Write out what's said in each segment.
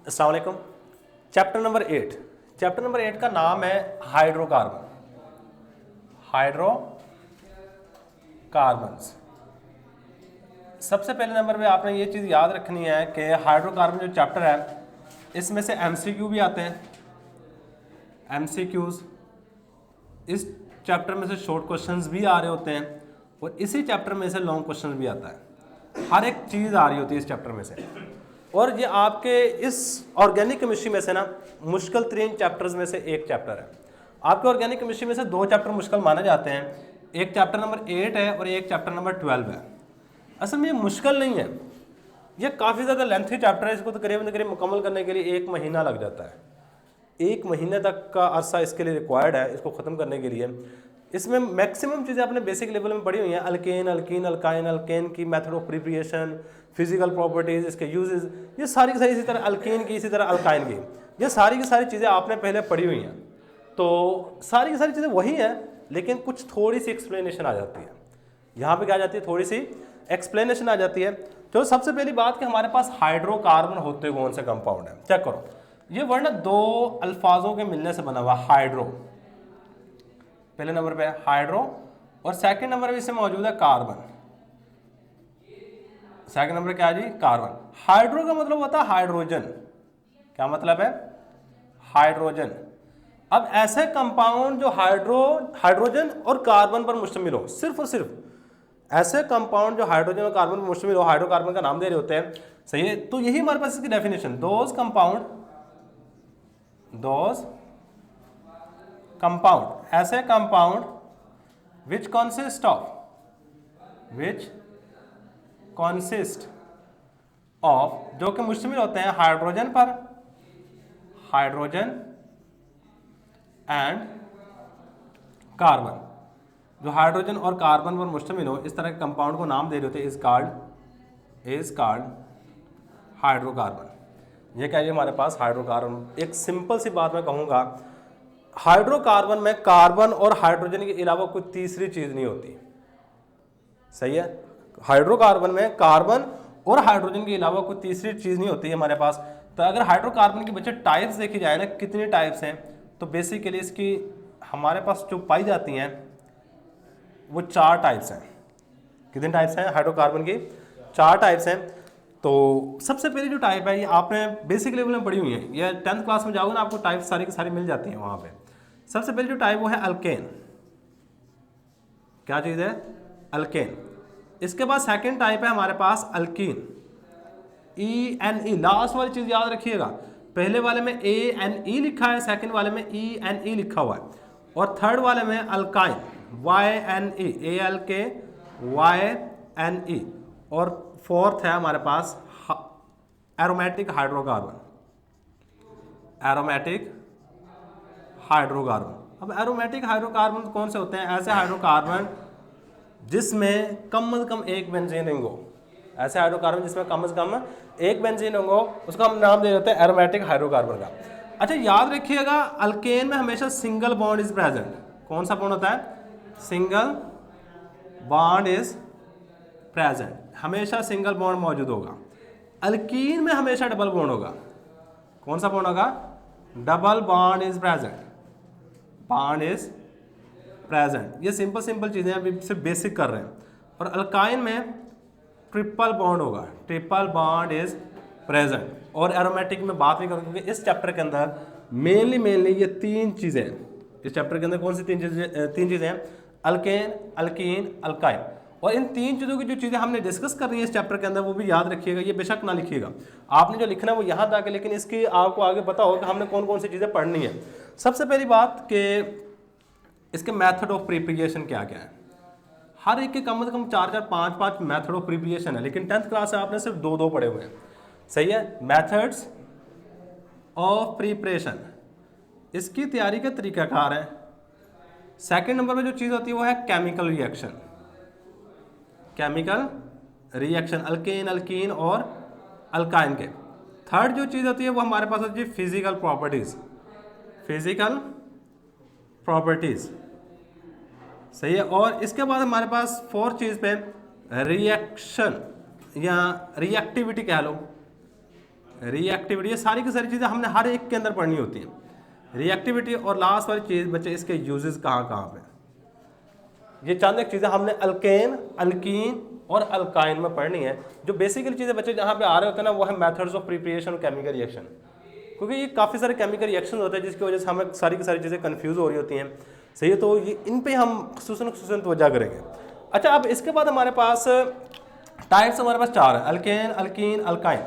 अस्सलाम वालेकुम। Chapter number 8, chapter number 8 का नाम है हाइड्रोकार्बन। हाइड्रोकार्बन्स। सबसे पहले नंबर पे आपने ये चीज़ याद रखनी है कि हाइड्रोकार्बन जो चैप्टर है इसमें से एमसीक्यू भी आते हैं। एमसीक्यूज इस चैप्टर में से शॉर्ट क्वेश्चंस भी आ रहे होते हैं और इसी चैप्टर में से लॉन्ग क्वेश्चन भी आता है। हर एक चीज़ आ रही होती है इस चैप्टर में से। और ये आपके इस ऑर्गेनिक केमिस्ट्री में से ना मुश्किल तरीन चैप्टर्स में से एक चैप्टर है। आपके ऑर्गेनिक केमिस्ट्री में से दो चैप्टर मुश्किल माने जाते हैं, एक चैप्टर नंबर 8 है और एक चैप्टर नंबर 12 है। असल में ये मुश्किल नहीं है, ये काफ़ी ज़्यादा लेंथी चैप्टर है। इसको तो करीब मुकम्मल करने के लिए 1 महीना लग जाता है। 1 महीने तक का अरसा इसके लिए रिक्वायर्ड है इसको ख़त्म करने के लिए। इसमें मैक्सिमम चीज़ें आपने बेसिक लेवल में पढ़ी हुई हैं। अल्केन, अल्कीन, अल्काइन, अल्केन की method of preparation, physical properties, इसके यूजेस, ये सारी की सारी, इसी तरह अल्कीन की, इसी तरह अल्काइन की, ये सारी की सारी चीज़ें आपने पहले पढ़ी हुई हैं। तो सारी की सारी चीज़ें वही हैं, लेकिन कुछ थोड़ी सी एक्सप्लेनेशन आ जाती है। यहाँ पे क्या आ जाती है, थोड़ी सी एक्सप्लेनेशन आ जाती है। तो सबसे पहली बात कि हमारे पास हाइड्रोकार्बन होते कौन से कंपाउंड है। चेक करो, ये वर्ड ना दो अल्फाजों के मिलने से बना हुआ। हाइड्रो पहले नंबर पे हाइड्रो, और सेकंड नंबर पे इसमें मौजूद है कार्बन। सेकंड नंबर क्या है जी, कार्बन। हाइड्रो का मतलब होता है हाइड्रोजन। क्या मतलब है, हाइड्रोजन। अब ऐसे कंपाउंड जो हाइड्रोजन और कार्बन पर मुश्तमिल हो, सिर्फ और सिर्फ ऐसे कंपाउंड जो हाइड्रोजन और कार्बन पर मुश्तमिल हो, हाइड्रोकार्बन का नाम दे रहे होते हैं। सही है, तो यही हमारे पास इसकी डेफिनेशन, दोज कंपाउंड, ऐसे कंपाउंड विच कॉन्सिस्ट ऑफ, जो कि मुश्तमिल होते हैं हाइड्रोजन पर, हाइड्रोजन एंड कार्बन। जो हाइड्रोजन और कार्बन पर मुश्तमिल हो, इस तरह के कंपाउंड को नाम दे रहे होते हैं, इज कॉल्ड हाइड्रोकार्बन। ये क्या है हमारे पास हाइड्रोकार्बन। एक सिंपल सी बात मैं कहूँगा, हाइड्रोकार्बन में कार्बन और हाइड्रोजन के अलावा कोई तीसरी चीज़ नहीं होती। सही है, हाइड्रोकार्बन में कार्बन और हाइड्रोजन के अलावा कोई तीसरी चीज़ नहीं होती है हमारे पास। तो अगर हाइड्रोकार्बन की बच्चे टाइप्स देखी जाए ना, कितनी टाइप्स हैं, तो बेसिकली इसकी हमारे पास जो पाई जाती हैं वो 4 टाइप्स हैं। कितने टाइप्स हैं हाइड्रोकार्बन की, 4 टाइप्स हैं। तो सबसे पहली जो टाइप है, ये आपने बेसिक लेवल में पढ़ी हुई है, ये 10th क्लास में जाओगे ना, आपको टाइप सारी की सारी मिल जाती हैं वहाँ पे। सबसे पहली जो टाइप वो है अल्केन। क्या चीज़ है, अल्केन। इसके बाद सेकंड टाइप है हमारे पास अल्कीन, ENE। लास्ट वाली चीज़ याद रखिएगा, पहले वाले में ANE लिखा है, सेकंड वाले में ENE लिखा हुआ है, और थर्ड वाले में अल्काइन, YNE, ALKYNE, और फोर्थ है हमारे पास एरोमेटिक हाइड्रोकार्बन, एरोमेटिक हाइड्रोकार्बन। अब एरोमेटिक हाइड्रोकार्बन कौन से होते हैं, ऐसे हाइड्रोकार्बन जिसमें कम से कम एक बेंजीन रिंग हो। ऐसे हाइड्रोकार्बन जिसमें कम से कम एक बेंजीन रिंग हो, उसका हम नाम दे देते हैं एरोमेटिक हाइड्रोकार्बन का। अच्छा याद रखिएगा, अल्केन में हमेशा सिंगल बॉन्ड इज प्रेजेंट। कौन सा बॉन्ड होता है, सिंगल बॉन्ड इज प्रेजेंट, हमेशा सिंगल बॉन्ड मौजूद होगा। अल्कीन में हमेशा डबल बॉन्ड होगा। कौन सा बॉन्ड होगा, double bond is present, bond is present. ये सिंपल चीज़ें अभी सिर्फ बेसिक कर रहे हैं। और अल्काइन में ट्रिपल बॉन्ड होगा, ट्रिपल बॉन्ड इज प्रेजेंट। और एरोमेटिक में बात नहीं करूँगा, क्योंकि इस चैप्टर के अंदर मेनली ये 3 चीज़ें हैं। इस चैप्टर के अंदर कौन सी 3 चीज़ें हैं, अल्केन, अल्कीन, अल्काइन। और इन 3 चीज़ों की जो चीज़ें हमने डिस्कस कर रही है इस चैप्टर के अंदर, वो भी याद रखिएगा। ये बेशक ना लिखिएगा, आपने जो लिखना है वो यहाँ तक है, लेकिन इसकी आपको आगे पता होगा कि हमने कौन कौन सी चीज़ें पढ़नी है। सबसे पहली बात कि इसके मेथड ऑफ प्रिपरेशन क्या क्या है। हर एक के कम से कम 4-4, 5-5 मेथड ऑफ प्रिपरेशन है, लेकिन 10th क्लास से आपने सिर्फ 2-2 पढ़े हुए हैं। सही है, मेथड्स ऑफ प्रिपरेशन, इसकी तैयारी का तरीकाकार है। सेकंड नंबर पे जो चीज़ होती है वो है chemical reaction, chemical reaction alkane, alkyne और अल्काइन के। थर्ड जो चीज़ होती है वो हमारे पास होती है फिजिकल प्रॉपर्टीज़, फिजिकल प्रॉपर्टीज़। सही है, और इसके बाद हमारे पास फोर्थ चीज़ पे रिएक्शन या रिएक्टिविटी कह लो, रिएक्टिविटी, ये सारी की सारी चीज़ें हमने हर एक के अंदर पढ़नी होती हैं, रिएक्टिविटी। और लास्ट वाली चीज़ बच्चे इसके यूजेस कहाँ कहाँ पे, ये चंद एक चीज़ें हमने अल्केन, अल्कीन और अल्काइन में पढ़नी है। जो बेसिकली चीज़ें बच्चे जहाँ पे आ रहे होते हैं ना, वो है मेथड्स ऑफ प्रिपरेशन और केमिकल रिएक्शन, क्योंकि ये काफ़ी सारे केमिकल रिएक्शन होते हैं जिसकी वजह से हमें सारी की सारी चीज़ें कन्फ्यूज़ हो रही होती हैं। सही है, तो ये इन पे हम खुसूसन तवज्जो करेंगे। अच्छा, अब इसके बाद हमारे पास टाइप्स हमारे पास 4 है, अल्केन, अल्कीन, अल्काइन,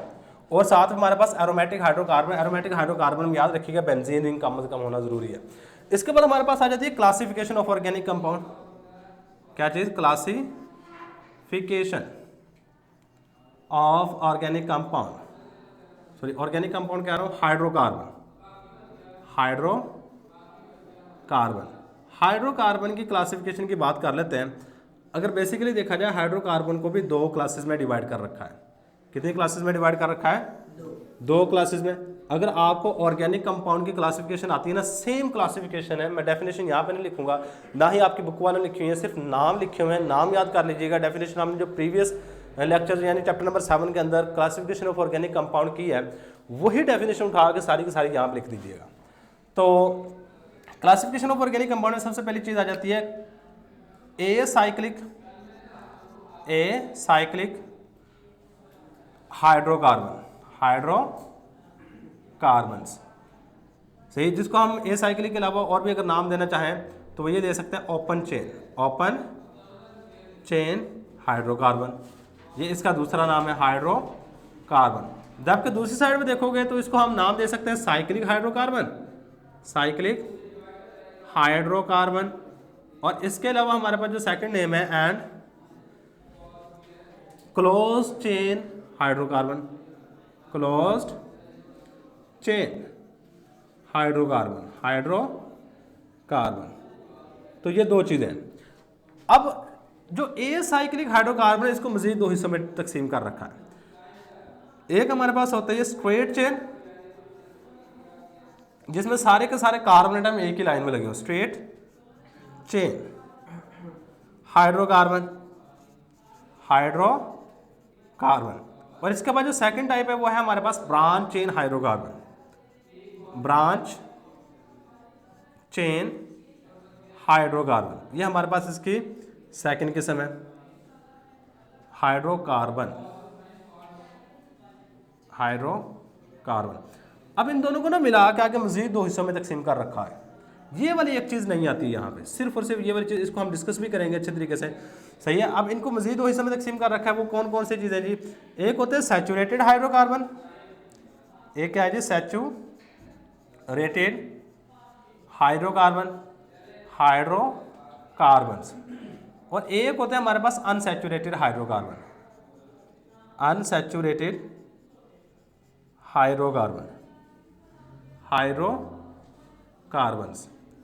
और साथ में हमारे पास एरोमेटिक हाइड्रोकार्बन। एरोमेटिक हाइड्रोकार्बन में याद रखिएगा बेंजीन रिंग कम से कम होना जरूरी है। इसके बाद हमारे पास आ जाती है क्लासिफिकेशन ऑफ ऑर्गेनिक कंपाउंड। क्या चीज़? Classification of organic compound, sorry organic compound कह रहा हूँ, हाइड्रोकार्बन। हाइड्रोकार्बन की क्लासिफिकेशन की बात कर लेते हैं। अगर बेसिकली देखा जाए, हाइड्रोकार्बन को भी 2 क्लासेस में डिवाइड कर रखा है। कितनी क्लासेस में डिवाइड कर रखा है? 2 क्लासेस में। अगर आपको ऑर्गेनिक कंपाउंड की क्लासिफिकेशन आती है ना, सेम क्लासिफिकेशन है, मैं डेफिनेशन यहाँ पे नहीं लिखूंगा, ना ही आपकी बुक वाले लिखी हुई है, सिर्फ नाम लिखे हुए हैं, नाम याद कर लीजिएगा। डेफिनेशन हमने जो प्रीवियस लेक्चर यानी चैप्टर नंबर 7 के अंदर क्लासिफिकेशन ऑफ ऑर्गेनिक कंपाउंड की है, वही डेफिनेशन उठा के सारी की सारी यहाँ पर लिख दीजिएगा। तो क्लासिफिकेशन ऑफ ऑर्गेनिक कंपाउंड में सबसे पहली चीज़ आ जाती है ए साइक्लिक हाइड्रोकार्बन्स। सही, जिसको हम ए साइक्लिक के अलावा और भी अगर नाम देना चाहें तो ये दे सकते हैं ओपन चेन हाइड्रोकार्बन, ये इसका दूसरा नाम है हाइड्रोकार्बन। जबकि दूसरी साइड में देखोगे तो इसको हम नाम दे सकते हैं साइक्लिक हाइड्रोकार्बन। और इसके अलावा हमारे पास जो सेकंड नेम है एंड क्लोज चेन हाइड्रोकार्बन, तो ये 2 चीज़ें हैं। अब जो ए साइक्लिक हाइड्रोकार्बन है, इसको मजीद 2 हिस्सों में तकसीम कर रखा है। एक हमारे पास होता है स्ट्रेट चेन, जिसमें सारे के सारे कार्बन एटम एक ही लाइन में लगे हो, स्ट्रेट चेन हाइड्रोकार्बन। और इसके बाद जो सेकंड टाइप है वो है हमारे पास ब्रांच चेन हाइड्रोकार्बन। ये हमारे पास इसकी सेकंड किस्म है, हाइड्रोकार्बन। अब इन दोनों को ना मिला के आगे मजीद 2 हिस्सों में तकसीम कर रखा है। ये वाली एक चीज़ नहीं आती है यहाँ पे, सिर्फ और सिर्फ ये वाली चीज़, इसको हम डिस्कस भी करेंगे अच्छे तरीके से। सही है, अब इनको मजीद 2 हिस्सों में तकसीम कर रखा है। वो कौन कौन सी चीज़ें जी? एक होते हैं सैचुरेटेड हाइड्रोकार्बन, एक क्या है जी? Saturated hydrocarbons. और एक होते हैं हमारे पास अनसैचुरेटेड हाइड्रोकार्बन्स,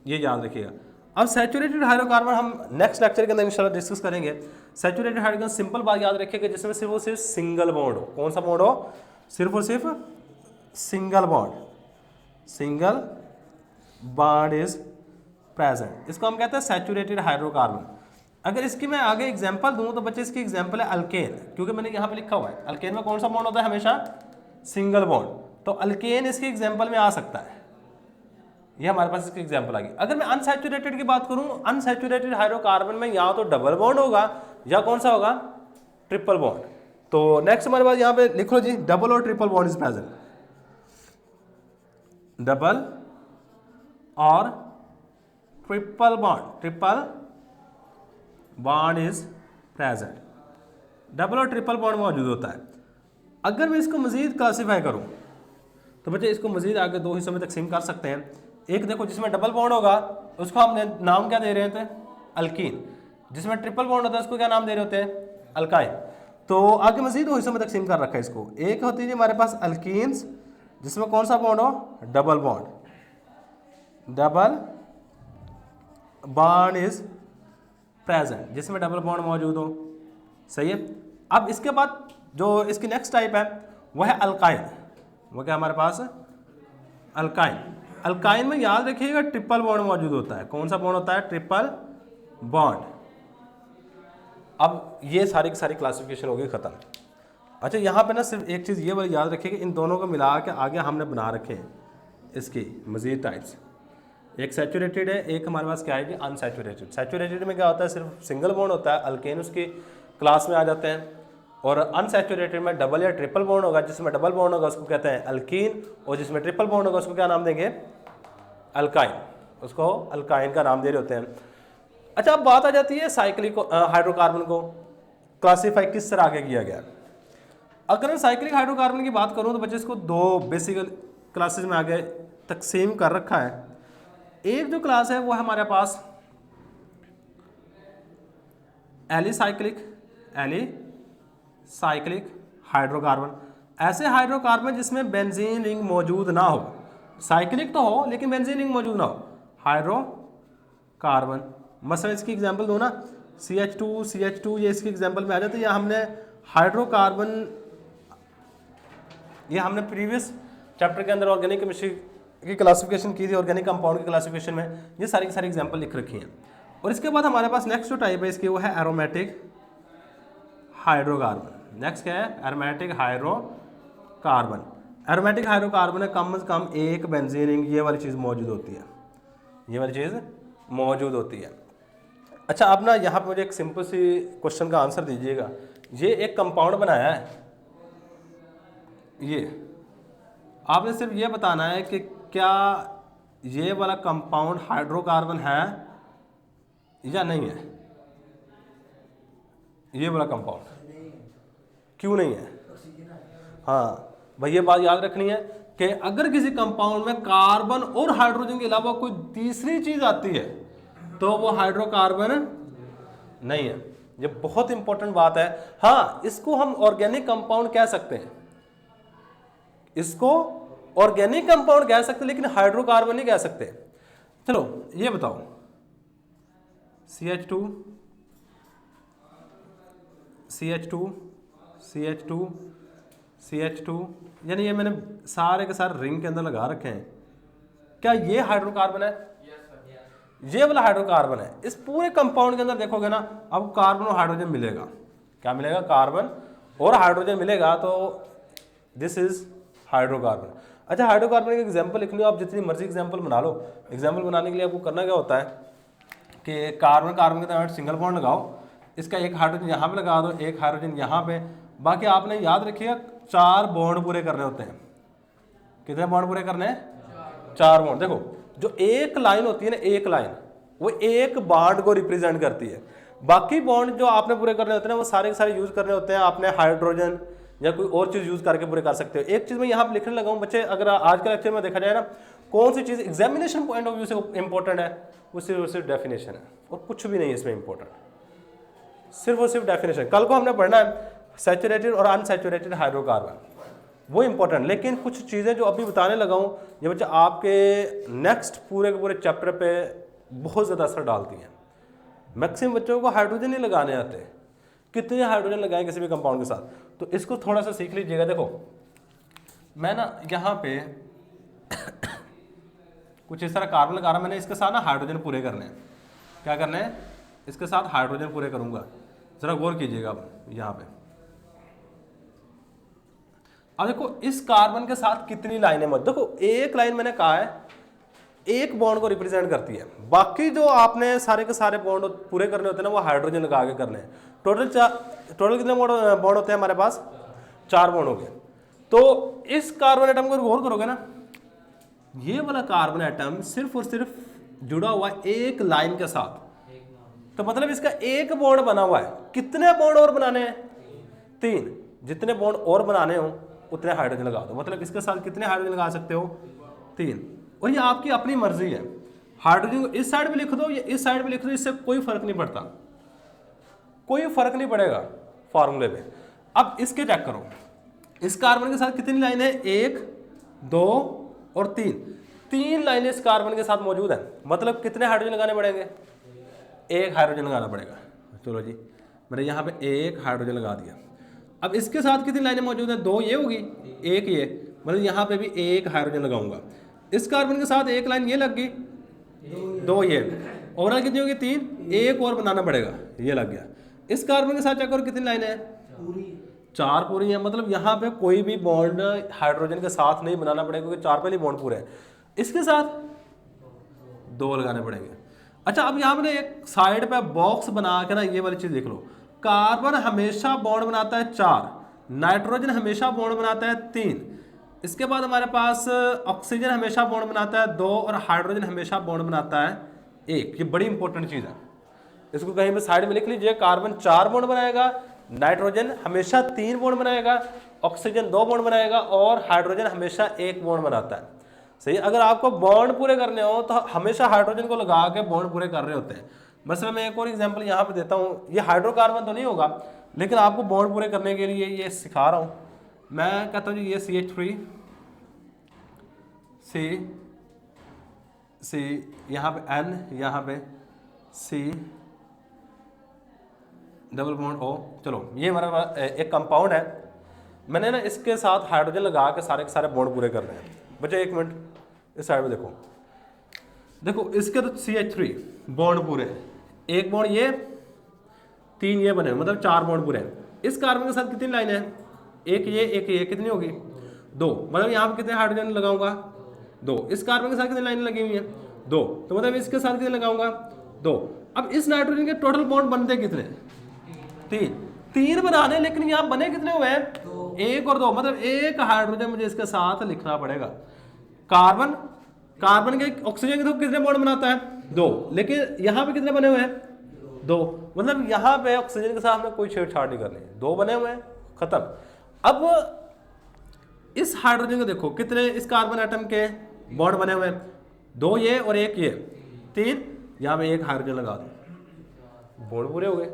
ये याद रखिएगा। अब सैचुरेटेड हाइड्रोकार्बन हम नेक्स्ट लेक्चर के अंदर इंशाल्लाह डिस्कस करेंगे। सैचुरेटेड हाइड्रोकार्बन सिंपल बात याद रखिएगा, जिसमें सिर्फ और सिर्फ सिंगल बॉन्ड हो। कौन सा बॉन्ड हो? सिर्फ और सिर्फ सिंगल बॉन्ड इज प्रेजेंट, इसको हम कहते हैं सैचुरेटेड हाइड्रोकार्बन। अगर इसकी मैं आगे एग्जांपल दूं तो बच्चे इसकी एग्जांपल है अल्केन, क्योंकि मैंने यहाँ पे लिखा हुआ है अल्केन में कौन सा बॉन्ड होता है? हमेशा सिंगल बॉन्ड। तो अल्केन इसकी एग्जांपल में आ सकता है, ये हमारे पास इसकी एग्जांपल आ गई। अगर मैं अनसैचुरेटेड की बात करूं, अनसैचुरेटेड हाइड्रोकार्बन में या तो डबल बॉन्ड होगा या कौन सा होगा? Triple bond. तो नेक्स्ट हमारे पास यहाँ पे लिख लो जी, डबल और triple bond is present. Double और triple bond is present, double और ट्रिपल बॉन्ड मौजूद होता है। अगर मैं इसको मजीद क्लासीफाई करूं तो बच्चे इसको मजीद आगे 2 हिस्सों में तकसीम कर सकते हैं। एक देखो जिसमें डबल बॉन्ड होगा उसको हमने नाम क्या दे रहे थे? अल्कीन। जिसमें ट्रिपल बॉन्ड होता है उसको क्या नाम दे रहे होते हैं? अल्काइन। तो आगे मजीद 2 हिस्सों में तकसीम कर रखा है इसको। एक होती है हमारे पास अल्कीन्स, जिसमें कौन सा बॉन्ड हो? डबल बॉन्ड इज प्रेजेंट, जिसमें डबल बॉन्ड मौजूद हो। सही है। अब इसके बाद जो इसकी नेक्स्ट टाइप है वो है अल्काइन। वो क्या हमारे पास? अल्काइन में याद रखिएगा ट्रिपल बॉन्ड मौजूद होता है। कौन सा बॉन्ड होता है? Triple bond. अब ये सारी की सारी क्लासिफिकेशन होगी खत्म। अच्छा यहाँ पे ना सिर्फ एक चीज़ ये वाली याद रखिए कि इन दोनों को मिला के आगे हमने बना रखे हैं इसकी मज़ीद टाइप्स। एक सैचुरेटेड है, एक हमारे पास क्या है कि अनसैचुरेटेड। सैचुरेटेड में क्या होता है, सिर्फ सिंगल बॉन्ड होता है, अल्केन उसकी क्लास में आ जाते हैं। और अनसैचुरेटेड में डबल या ट्रिपल बॉन्ड होगा, जिसमें डबल बॉन्ड होगा उसको कहते हैं अल्कीन, और जिसमें ट्रिपल बॉन्ड होगा उसको क्या नाम देंगे, अल्काइन। उसको अल्काइन का नाम दे रहे होते हैं। अच्छा, अब बात आ जाती है साइक्लिक हाइड्रोकार्बन को क्लासीफाई किस तरह आगे किया गया। अगर मैं साइक्लिक हाइड्रोकार्बन की बात करूं तो बच्चे इसको दो बेसिक क्लासेस में आगे तकसीम कर रखा है। एक जो क्लास है वो है हमारे पास एलिसाइक्लिक हाइड्रोकार्बन। ऐसे हाइड्रोकार्बन जिसमें बेंजीन रिंग मौजूद ना हो, साइक्लिक तो हो लेकिन बेंजीन रिंग मौजूद ना हो, हाइड्रोकार्बन। मसलन इसकी एग्जांपल दो ना, CH2 ये इसकी एग्जांपल में आ जाते हैं। या हमने हाइड्रोकार्बन, ये हमने प्रीवियस चैप्टर के अंदर ऑर्गेनिक केमिस्ट्री की क्लासिफिकेशन की थी, ऑर्गेनिक कंपाउंड की क्लासिफिकेशन में ये सारी की सारी एग्जांपल लिख रखी हैं। और इसके बाद हमारे पास नेक्स्ट जो टाइप है इसकी वो है एरोमेटिक हाइड्रोकार्बन। नेक्स्ट क्या है, एरोमेटिक हाइड्रोकार्बन। एरोमेटिक हाइड्रोकार्बन में कम से कम एक बेंजीन रिंग ये वाली चीज़ मौजूद होती है, ये वाली चीज़ मौजूद होती है। अच्छा, अब ना यहाँ पर मुझे एक सिंपल सी क्वेश्चन का आंसर दीजिएगा। ये एक कंपाउंड बनाया है, ये आपने सिर्फ ये बताना है कि क्या ये वाला कंपाउंड हाइड्रोकार्बन है या नहीं है। ये वाला कंपाउंड क्यों नहीं है? हाँ भाई, ये बात याद रखनी है कि अगर किसी कंपाउंड में कार्बन और हाइड्रोजन के अलावा कोई तीसरी चीज आती है तो वो हाइड्रोकार्बन नहीं है। ये बहुत इंपॉर्टेंट बात है। हाँ, इसको हम ऑर्गेनिक कंपाउंड कह सकते हैं, इसको ऑर्गेनिक कंपाउंड कह सकते हैं, लेकिन हाइड्रोकार्बन नहीं कह सकते। चलो ये बताओ, CH2 यानी ये मैंने सारे के सारे रिंग के अंदर लगा रखे हैं। क्या ये हाइड्रोकार्बन है? ये वाला हाइड्रोकार्बन है। इस पूरे कंपाउंड के अंदर देखोगे ना, अब कार्बन और हाइड्रोजन मिलेगा। क्या मिलेगा? कार्बन और हाइड्रोजन मिलेगा, तो दिस इज हाइड्रोकार्बन। अच्छा, हाइड्रोकार्बन की एग्जांपल लिखनी हो, आप जितनी मर्जी एग्जांपल बना लो। एग्जांपल बनाने के लिए आपको करना क्या होता है कि कार्बन के तरफ सिंगल बॉन्ड लगाओ, इसका एक हाइड्रोजन यहाँ पे लगा दो, एक हाइड्रोजन यहाँ पे। बाकी आपने याद रखिएगा 4 बॉन्ड पूरे करने होते हैं। कितने बॉन्ड पूरे करने हैं? 4 बॉन्ड। देखो, जो एक लाइन होती है ना, एक लाइन वो एक बॉन्ड को रिप्रेजेंट करती है। बाकी बॉन्ड जो आपने पूरे करने होते हैं ना, वो सारे के सारे यूज करने होते हैं। आपने हाइड्रोजन या कोई और चीज यूज करके पूरे कर सकते हो। एक चीज मैं यहाँ पे लिखने लगा हूँ बच्चे, अगर आज के लेक्चर में देखा जाए ना, कौन सी चीज एग्जामिनेशन पॉइंट ऑफ व्यू से इंपॉर्टेंट है, वो सिर्फ डेफिनेशन है और कुछ भी नहीं है इसमें इंपॉर्टेंट, सिर्फ और सिर्फ डेफिनेशन। कल को हमने पढ़ना है सैचुरेटेड और अनसैचुरेटेड हाइड्रोकार्बन, वो इंपॉर्टेंट। लेकिन कुछ चीज़ें जो अभी बताने लगा हूँ, ये बच्चे आपके नेक्स्ट पूरे के पूरे चैप्टर पे बहुत ज़्यादा असर डालती हैं। मैक्सिमम बच्चों को हाइड्रोजन नहीं लगाने आते, कितने हाइड्रोजन लगाएं किसी भी कंपाउंड के साथ, तो इसको थोड़ा सा सीख लीजिएगा। देखो, मैं ना यहाँ पे कुछ इस तरह कार्बन लगा रहा, मैंने इसके साथ ना हाइड्रोजन पूरे करने हैं। क्या करने हैं? इसके साथ हाइड्रोजन पूरे करूँगा। ज़रा गौर कीजिएगा अब यहाँ पे। अब देखो, इस कार्बन के साथ कितनी लाइनें मौजूद, देखो एक लाइन मैंने कहा है एक बॉन्ड को रिप्रेजेंट करती है। बाकी जो आपने सारे के सारे बॉन्ड पूरे करने होते हैं ना, वो हाइड्रोजन लगा के करने हैं। टोटल कितने बॉन्ड होते हैं हमारे पास? 4 बॉन्ड हो गए। तो इस कार्बन एटम को गौर करोगे ना, ये वाला कार्बन एटम सिर्फ और सिर्फ जुड़ा हुआ है एक लाइन के साथ, तो मतलब इसका एक बॉन्ड बना हुआ है। कितने बॉन्ड और बनाने हैं? 3। जितने बॉन्ड और बनाने हो उतने हाइड्रोजन लगा दो। मतलब इसके साथ कितने हाइड्रोजन लगा सकते हो? 3। और ये आपकी अपनी मर्जी है। हाइड्रोजन को इस साइड पे लिख दो या इस साइड पे लिख दो, इससे कोई फर्क नहीं पड़ता, कोई फर्क नहीं पड़ेगा फार्मूले पे। अब इसके चेक करो, इस कार्बन के साथ कितनी लाइन है? 1, 2 और 3। 3 लाइनें इस कार्बन के साथ मौजूद है। मतलब कितने हाइड्रोजन लगाने पड़ेंगे? 1 हाइड्रोजन लगाना पड़ेगा। चलो जी, मैंने यहाँ पे 1 हाइड्रोजन लगा दिया। अब इसके साथ कितनी लाइनें मौजूद हैं? 2 ये होगी, 1 ये, मतलब यहाँ पे भी 1 हाइड्रोजन लगाऊंगा। इस कार्बन के साथ 1 लाइन ये लग गई, 2 ये, ओवरऑल कितनी होगी? 3। 1 और बनाना पड़ेगा, ये लग गया। इस कार्बन के साथ चेक करो कितनी लाइनें हैं? 4 पूरी है, मतलब यहाँ पे कोई भी बॉन्ड हाइड्रोजन के साथ नहीं बनाना पड़ेगा क्योंकि 4 पहले बॉन्ड पूरे हैं। इसके साथ 2 लगाने पड़ेंगे। अच्छा, अब यहाँ पे एक साइड पे बॉक्स बना के ना ये वाली चीज देख लो, कार्बन हमेशा बॉन्ड बनाता है 4, नाइट्रोजन हमेशा बॉन्ड बनाता है 3, इसके बाद हमारे पास ऑक्सीजन हमेशा बॉन्ड बनाता है 2 और हाइड्रोजन हमेशा बॉन्ड बनाता है 1। ये बड़ी इंपॉर्टेंट चीज है, इसको कहीं पे साइड में लिख लीजिए। कार्बन 4 बॉन्ड बनाएगा, नाइट्रोजन हमेशा 3 बॉन्ड बनाएगा, ऑक्सीजन 2 बॉन्ड बनाएगा और हाइड्रोजन हमेशा 1 बॉन्ड बनाता है। सही, अगर आपको बॉन्ड पूरे करने हो तो हमेशा हाइड्रोजन को लगा के बॉन्ड पूरे कर रहे होते हैं। मसलन मैं एक और एग्जांपल यहाँ पे देता हूँ, ये हाइड्रोकार्बन तो नहीं होगा लेकिन आपको बॉन्ड पूरे करने के लिए ये सिखा रहा हूँ। मैं कहता हूँ जी ये CH3 C यहाँ पे N, यहाँ पे C डबल बॉन्ड O। चलो ये हमारा एक कंपाउंड है, मैंने ना इसके साथ हाइड्रोजन लगा के सारे बॉन्ड पूरे कर रहे हैं। बच्चे एक मिनट इस साइड में देखो, देखो इसके तो CH3 बॉन्ड पूरे, एक बॉन्ड ये, 3 ये बने, मतलब 4 बॉन्ड पूरे हैं। इस कार्बन के साथ कितनी लाइन है, एक ये, कितनी होगी 2, मतलब यहाँ पे कितने हाइड्रोजन लगाऊंगा 2। इस कार्बन के साथ कितनी लाइन लगी हुई है 2, तो मतलब इसके साथ कितने लगाऊंगा 2। अब इस नाइट्रोजन के टोटल बॉन्ड बनते कितने, 3 बनाने, लेकिन यहाँ बने कितने हुए हैं 1 और 2, मतलब 1 हाइड्रोजन मुझे इसके साथ लिखना पड़ेगा। कार्बन के ऑक्सीजन के तो कितने बॉन्ड बनाता है 2, लेकिन यहाँ पे कितने बने हुए हैं 2, मतलब यहाँ पे ऑक्सीजन के साथ हमें कोई छेड़छाड़ नहीं करनी, 2 बने हुए हैं, खत्म। अब इस हाइड्रोजन को देखो कितने इस कार्बन एटम के बॉन्ड बने हुए हैं, 2 ये और 1 ये, 3, यहाँ पे 1 हाइड्रोजन लगा दो, बॉन्ड पूरे हो गए।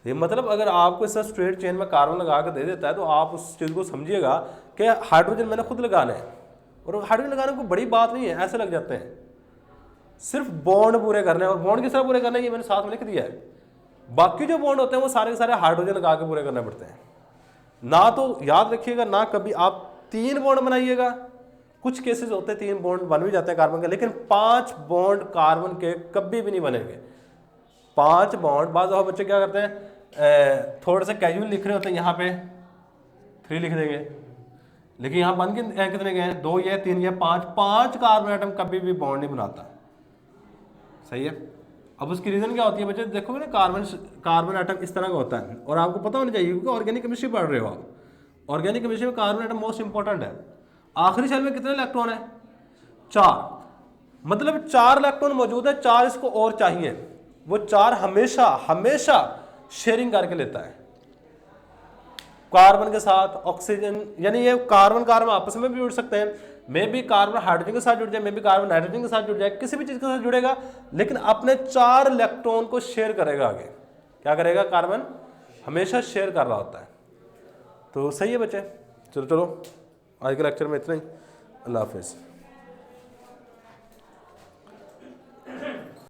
ये मतलब अगर आपको इस स्ट्रेट चेन में कार्बन लगा कर दे देता है तो आप उस चीज़ को समझिएगा कि हाइड्रोजन मैंने खुद लगाना है, और हाइड्रोजन लगाने को बड़ी बात नहीं है, ऐसे लग जाते हैं, सिर्फ बॉन्ड पूरे करने हैं। और बॉन्ड किस तरह पूरे करने हैं ये मैंने साथ में लिख दिया है, बाकी जो बॉन्ड होते हैं वो सारे के सारे हाइड्रोजन लगा के पूरे करने पड़ते हैं। ना तो याद रखिएगा ना कभी आप 3 बॉन्ड बनाइएगा, कुछ केसेस होते हैं 3 बॉन्ड बन भी जाते हैं कार्बन के, लेकिन 5 बॉन्ड कार्बन के कभी भी नहीं बनेंगे। 5 बॉन्ड, बाद बच्चे क्या करते हैं थोड़े से कैजुअल लिख रहे होते हैं, यहाँ पे 3 लिख देंगे, लेकिन यहाँ बन के कितने गए हैं 2 ये 3 ये 5 कार्बन आइटम कभी भी बॉन्ड नहीं बनाता। सही है। अब उसकी रीजन क्या होती है बच्चे, देखोगे ना कार्बन आइटम इस तरह का होता है, और आपको पता होना चाहिए क्योंकि ऑर्गेनिक केमिस्ट्री पढ़ रहे हो आप। ऑर्गेनिक केमिस्ट्री में कार्बन आइटम मोस्ट इंपॉर्टेंट है। आखिरी शेल में कितने इलेक्ट्रॉन है 4, मतलब 4 इलेक्ट्रॉन मौजूद है, 4 इसको और चाहिए, वो 4 हमेशा शेयरिंग करके लेता है कार्बन के साथ ऑक्सीजन, यानी ये कार्बन आपस में भी जुड़ सकते हैं, मे भी कार्बन हाइड्रोजन के साथ जुड़ जाए, मे भी कार्बन नाइट्रोजन के साथ जुड़ जाए, किसी भी चीज के साथ जुड़ेगा, लेकिन अपने 4 इलेक्ट्रॉन को शेयर करेगा। आगे क्या करेगा, कार्बन हमेशा शेयर कर रहा होता है। तो सही है बच्चे, चलो आज के लेक्चर में इतना ही, अल्लाह हाफिज़।